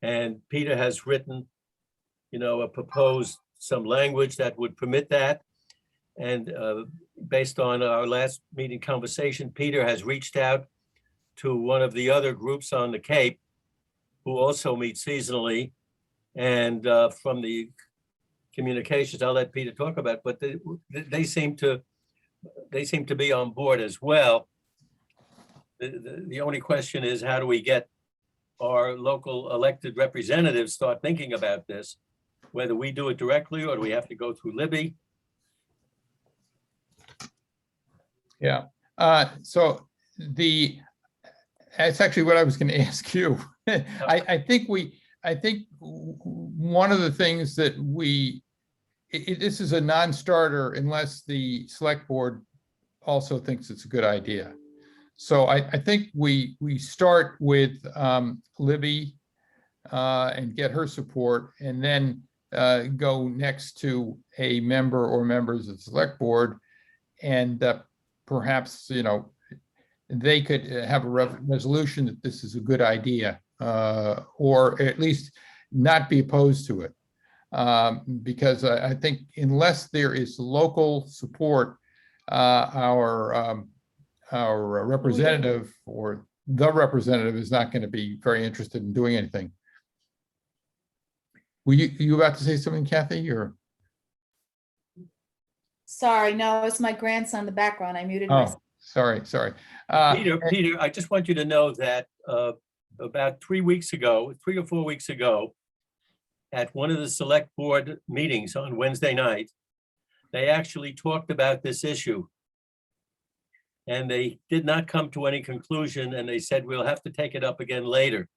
And Peter has written, proposed some language that would permit that. And based on our last meeting conversation, Peter has reached out to one of the other groups on the Cape who also meet seasonally. And from the communications, I'll let Peter talk about, but they seem to be on board as well. The only question is, how do we get our local elected representatives start thinking about this? Whether we do it directly or do we have to go through Libby? Yeah. So that's actually what I was going to ask you. I think one of the things that this is a non-starter unless the select board also thinks it's a good idea. So I think we start with Libby and get her support, and then go next to a member or members of the select board, and perhaps they could have a resolution that this is a good idea, or at least not be opposed to it, because I think unless there is local support, our representative or the representative is not going to be very interested in doing anything. Were you about to say something, Kathy, or? Sorry, no, it's my grandson in the background. I muted Oh, myself. sorry. Peter, I just want you to know that about 3 weeks ago, 3 or 4 weeks ago, at one of the select board meetings on Wednesday night, they actually talked about this issue. And they did not come to any conclusion, and they said, we'll have to take it up again later.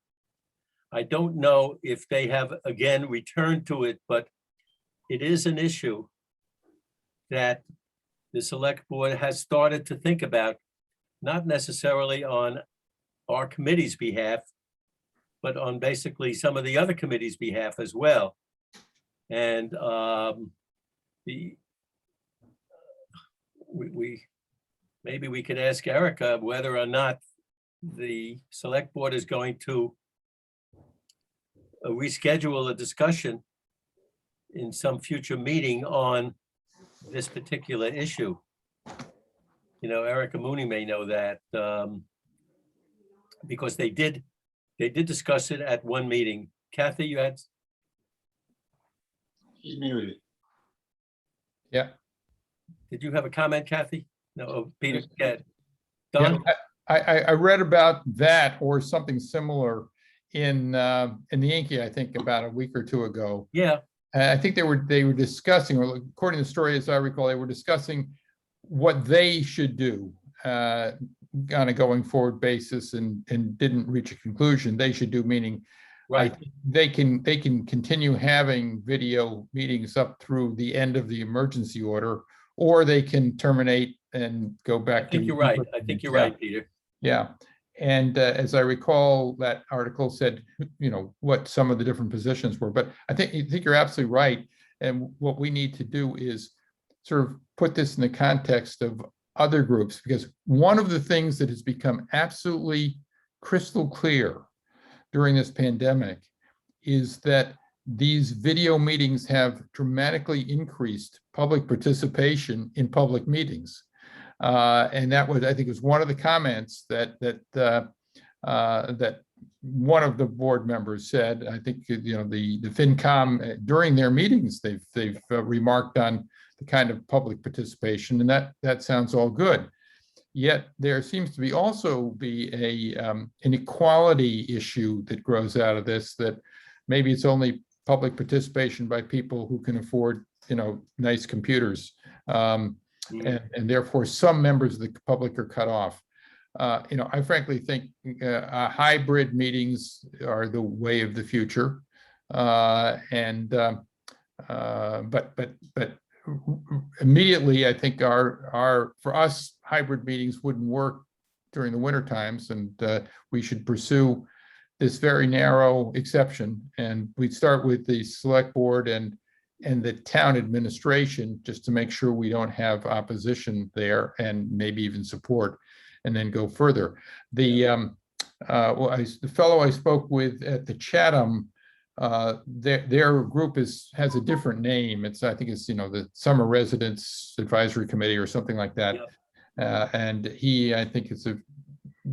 I don't know if they have again returned to it, but it is an issue that the select board has started to think about, not necessarily on our committee's behalf, but on basically some of the other committees' behalf as well. And maybe we could ask Erica whether or not the select board is going to reschedule a discussion in some future meeting on this particular issue. You know, Erica Mooney may know that because they did discuss it at one meeting. Kathy, you had? He's muted. Yeah. Did you have a comment, Kathy? No, Peter, yeah. Yeah, Don? I read about that or something similar in the Yankee, I think about a week or two ago. Yeah, I think they were discussing, or according to the story, as I recall, they were discussing what they should do on a going forward basis, and didn't reach a conclusion. They should do, meaning right. they can continue having video meetings up through the end of the emergency order, or they can terminate and go back. I think you're right. I think you're right, Peter. Yeah. And as I recall, that article said, you know, what some of the different positions were, but I think you're absolutely right. And what we need to do is sort of put this in the context of other groups, because one of the things that has become absolutely crystal clear during this pandemic is that these video meetings have dramatically increased public participation in public meetings. And that was, I think, was one of the comments that one of the board members said. I think, you know, the FinCom during their meetings, they've remarked on the kind of public participation, and that sounds all good. Yet there seems to be also be an equality issue that grows out of this, that maybe it's only public participation by people who can afford, you know, nice computers. And therefore some members of the public are cut off. You know, I frankly think hybrid meetings are the way of the future. But immediately, I think for us, hybrid meetings wouldn't work during the winter times, and we should pursue this very narrow exception. And we'd start with the select board and the town administration, just to make sure we don't have opposition there, and maybe even support, and then go further. The fellow I spoke with at the Chatham, their group has a different name. I think it's, you know, the Summer Residence Advisory Committee or something like that. Yeah. And he, I think, has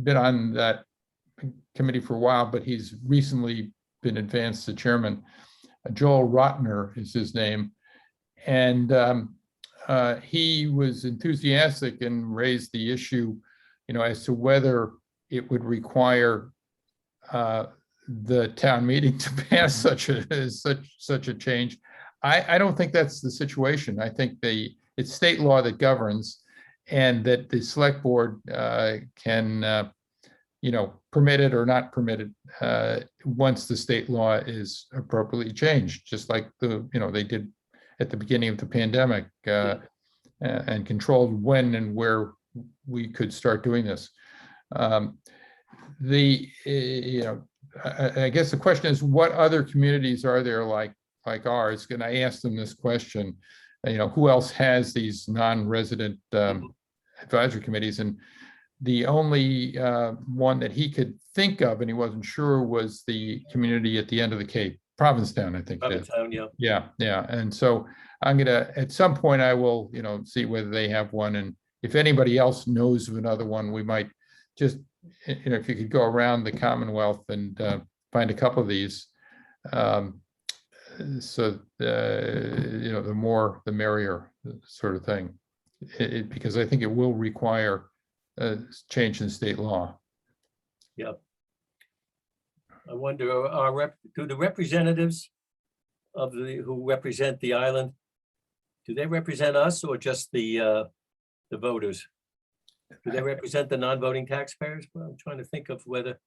been on that committee for a while, but he's recently been advanced to chairman. Joel Rotner is his name. And he was enthusiastic and raised the issue, you know, as to whether it would require the town meeting to pass such a change. I don't think that's the situation. I think it's state law that governs, and that the select board can you know, permit it or not permit it once the state law is appropriately changed, just like they did at the beginning of the pandemic, and controlled when and where we could start doing this. I guess the question is, what other communities are there like ours? And I asked them this question, you know, who else has these non-resident advisory committees? And the only one that he could think of, and he wasn't sure, was the community at the end of the Cape, Provincetown, I think. Provincetown, yeah. And so I'm gonna, at some point, I will, you know, see whether they have one, if anybody else knows of another one, we might just, if you could go around the Commonwealth and find a couple of these. So, the more, the merrier sort of thing. Because I think it will require a change in state law. Yep. I wonder, do the representatives who represent the island, do they represent us or just the voters? Do they represent the non-voting taxpayers? Well, I'm trying to think of whether.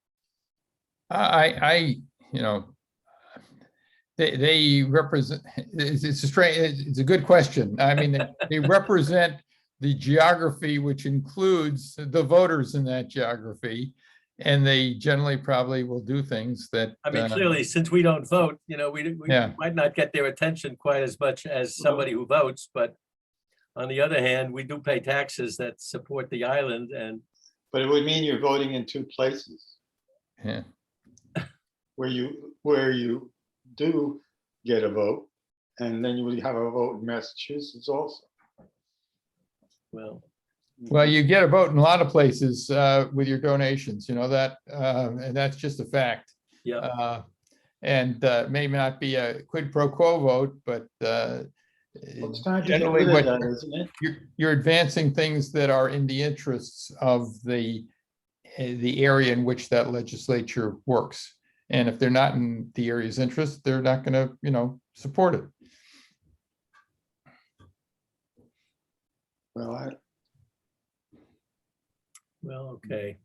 They represent, it's a good question. I mean, they represent the geography, which includes the voters in that geography. And they generally probably will do things that. I mean, clearly, since we don't vote, we Yeah. might not get their attention quite as much as somebody who votes, but on the other hand, we do pay taxes that support the island and. But it would mean you're voting in two places Yeah. where you do get a vote, and then you would have a vote in Massachusetts also. Well, you get a vote in a lot of places with your donations, that, and that's just a fact. Yeah. And may not be a quid pro quo vote, but It's time to get generally rid of that, isn't it? you're advancing things that are in the interests of the area in which that legislature works. And if they're not in the area's interest, they're not going to, support it. Well, Okay.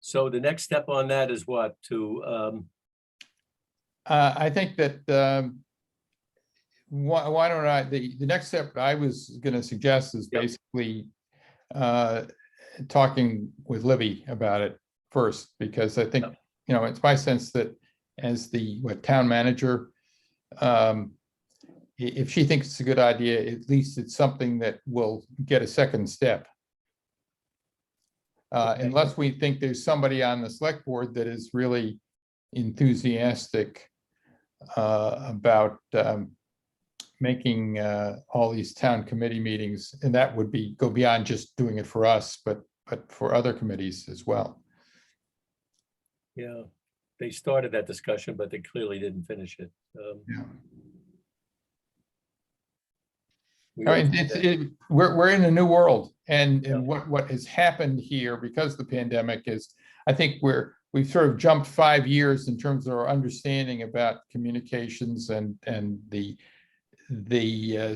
So the next step on that is what? I think that why don't I, the next step I was going to suggest is Yep. basically talking with Libby about it first, because I think, Yep. it's my sense that as the town manager, if she thinks it's a good idea, at least it's something that will get a second step. Okay. Unless we think there's somebody on the select board that is really enthusiastic about making all these town committee meetings, and that would go beyond just doing it for us, but for other committees as well. Yeah, they started that discussion, but they clearly didn't finish it. Yeah. We I mean, also- we're in a new world, and Yeah. what has happened here because of the pandemic is, I think we've sort of jumped 5 years in terms of our understanding about communications and the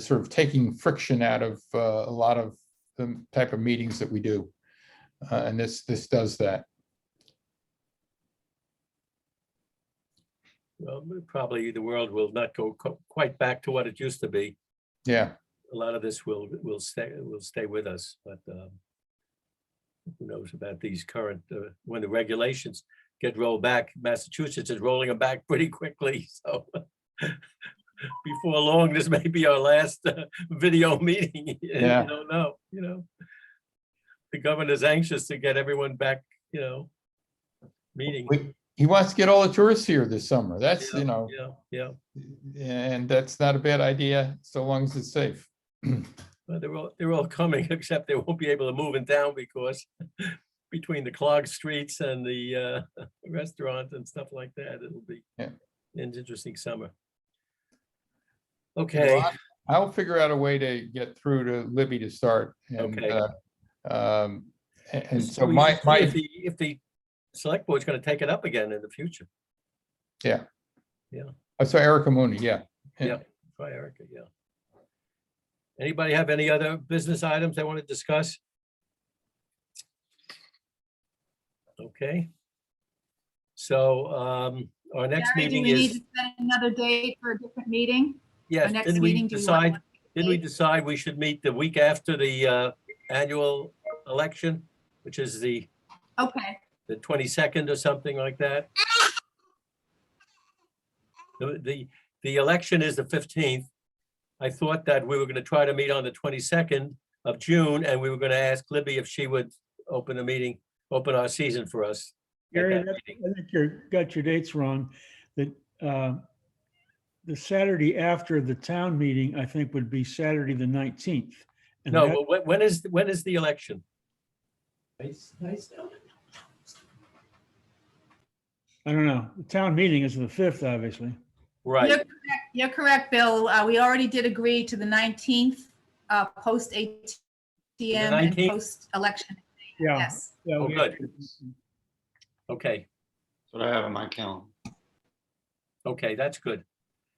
sort of taking friction out of a lot of the type of meetings that we do, and this does that. Well, probably the world will not go quite back to what it used to be. Yeah. A lot of this will stay with us, but who knows about these current, when the regulations get rolled back. Massachusetts is rolling them back pretty quickly, so before long, this may be our last video meeting. Yeah. You don't know, The governor's anxious to get everyone back, meeting. He wants to get all the tourists here this summer. That's, Yeah. and that's not a bad idea, so long as it's safe. Well, they're all coming, except they won't be able to move in town because between the clogged streets and the restaurant and stuff like that, it'll be an interesting summer. Okay. Well, I'll figure out a way to get through to Libby to start. And, Okay. And so we my should see if the select board's going to take it up again in the future. I saw Erica Mooney, yeah. Yeah. Try Erica, yeah. Anybody have any other business items they want to discuss? Okay. So our next Gary, do meeting we need is, to set another date for a different meeting? yes, Our next didn't we meeting, do you want decide, one? didn't we decide we should meet the week after the annual election, which is the Okay, 22nd or something like that? The election is the 15th. I thought that we were going to try to meet on the 22nd of June, and we were going to ask Libby if she would open open our season for us. at Gary, that I meeting. think you got your dates wrong. That the Saturday after the town meeting, I think would be Saturday, the 19th. And No, that- but when is the election? I don't know. The town meeting is the 5th, obviously. Right, You're correct, Bill. We already did agree to the 19th, post ATM and 19th? post-election. Yeah. Yes. Yeah, Oh, we- good. okay, That's what I have on my calendar. okay, that's good.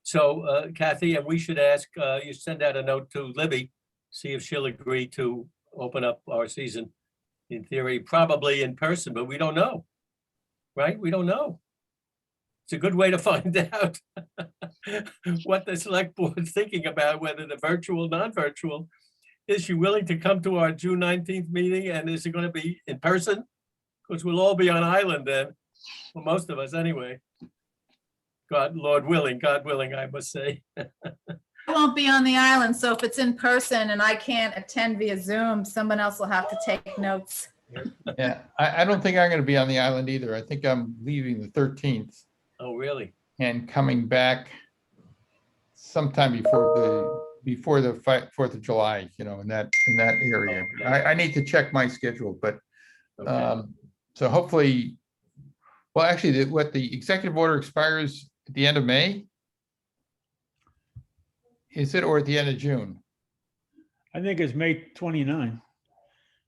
So Kathy, and we should ask, you send out a note to Libby, see if she'll agree to open up our season. In theory, probably in person, but we don't know. Right? We don't know. It's a good way to find out what the select board's thinking about, whether the virtual, non-virtual. Is she willing to come to our June 19th meeting, and is it going to be in person? Because we'll all be on island then, well, most of us anyway. God willing, I must say. I won't be on the island, so if it's in person and I can't attend via Zoom, someone else will have to take notes. Yeah, I don't think I'm going to be on the island either. I think I'm leaving the 13th Oh, really? and coming back sometime before the 4th of July, in that area. Okay. I need to check my schedule, but Okay. so hopefully, well, actually, the executive order expires at the end of May? Is it, or at the end of June? I think it's May 29.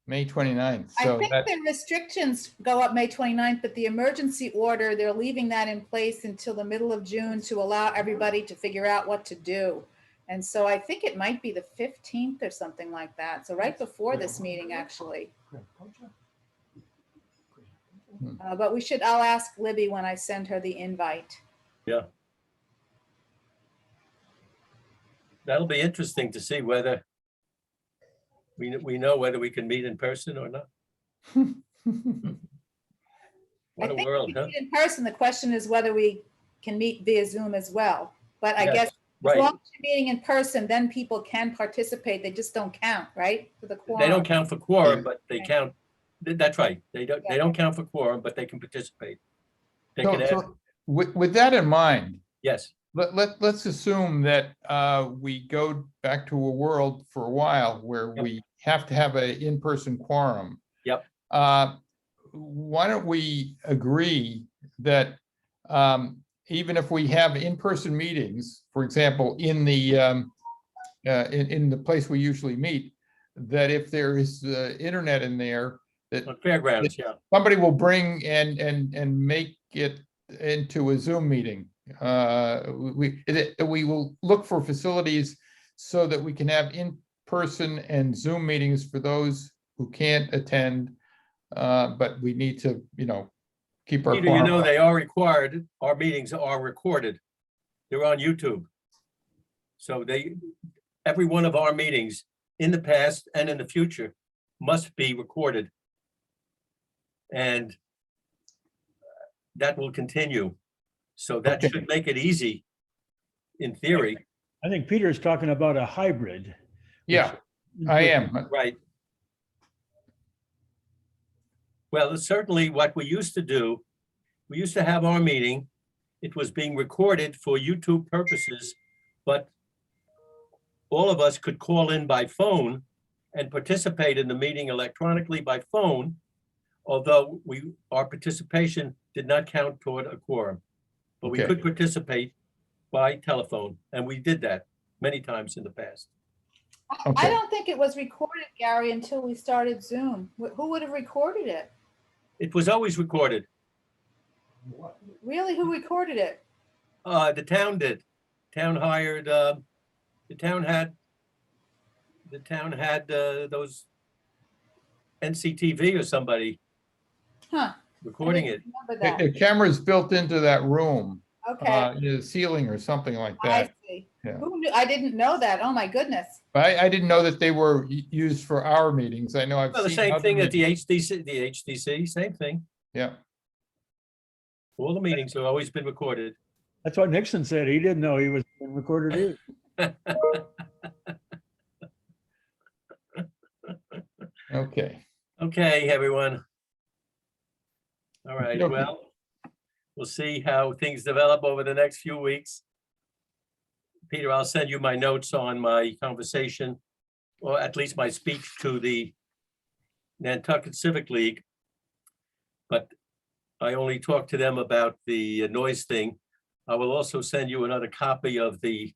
May 29th. I So think that, the restrictions go up May 29th, but the emergency order, they're leaving that in place until the middle of June to allow everybody to figure out what to do. And so I think it might be the 15th or something like that. So right before this meeting, actually. But I'll ask Libby when I send her the invite. That'll be interesting to see whether we know whether we can meet in person or not. What I a think world, we huh? meet in person. The question is whether we can meet via Zoom as well. But I Yes, guess as right. long as you're meeting in person, then people can participate. They just don't count, right? For the quorum. They don't count for quorum, but they Right. count, that's right. They don't count for quorum, but they can participate. They can ask, so with that in mind, yes, let's assume that we go back to a world for a while where Yep. we have to have an in-person quorum. Yep. Why don't we agree that even if we have in-person meetings, for example, in the place we usually meet, that if there is internet in there, that on fairgrounds, yeah. somebody will bring and make it into a Zoom meeting. We will look for facilities so that we can have in-person and Zoom meetings for those who can't attend. But we need to, keep our. Peter, quorum up. they are required, our meetings are recorded. They're on YouTube. So every one of our meetings in the past and in the future must be recorded. And that will continue. So that Okay. should make it easy, in theory, I think Peter's talking about a hybrid. Yeah, I am. right? Well, it's certainly what we used to do. We used to have our meeting. It was being recorded for YouTube purposes, but all of us could call in by phone and participate in the meeting electronically by phone, although our participation did not count toward a quorum. But we Okay. could participate by telephone, and we did that many times in the past. I Okay. don't think it was recorded, Gary, until we started Zoom. Who would have recorded it? It was always recorded. Really? Who recorded it? The town did. Town hired, the town had those NCTV or somebody Huh. recording I it. didn't remember The camera's built into that room, that. Okay, the ceiling or something like I that. see. yeah. Who knew? I didn't know that. Oh, my goodness. But I didn't know that they were used for our meetings. I know I've Well, the seen. same other thing at the meetings. HDC, same thing. Yeah, All the meetings have always been recorded. That's what Nixon said. He didn't know he was being recorded either. okay. Okay, everyone. All right, Okay. well, we'll see how things develop over the next few weeks. Peter, I'll send you my notes on my conversation or at least my speech to the Nantucket Civic League. But I only talked to them about the noise thing. I will also send you another copy of the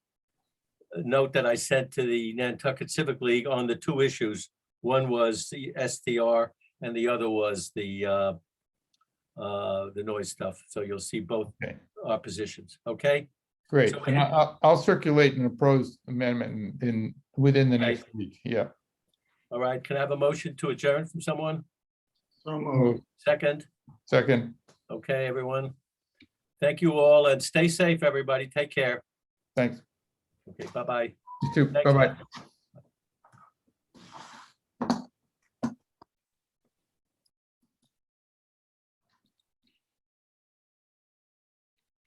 note that I sent to the Nantucket Civic League on the two issues. One was the STR and the other was the noise stuff. So you'll see both Okay. our positions, okay? Great. So- And I'll circulate an opposed amendment within the next week. Yeah. All right, can I have a motion to adjourn from someone? So moved. Second? Second, Okay, everyone. Thank you all and stay safe, everybody. Take care. thanks. Okay, bye-bye. You too. Thanks, Bye-bye. Matt.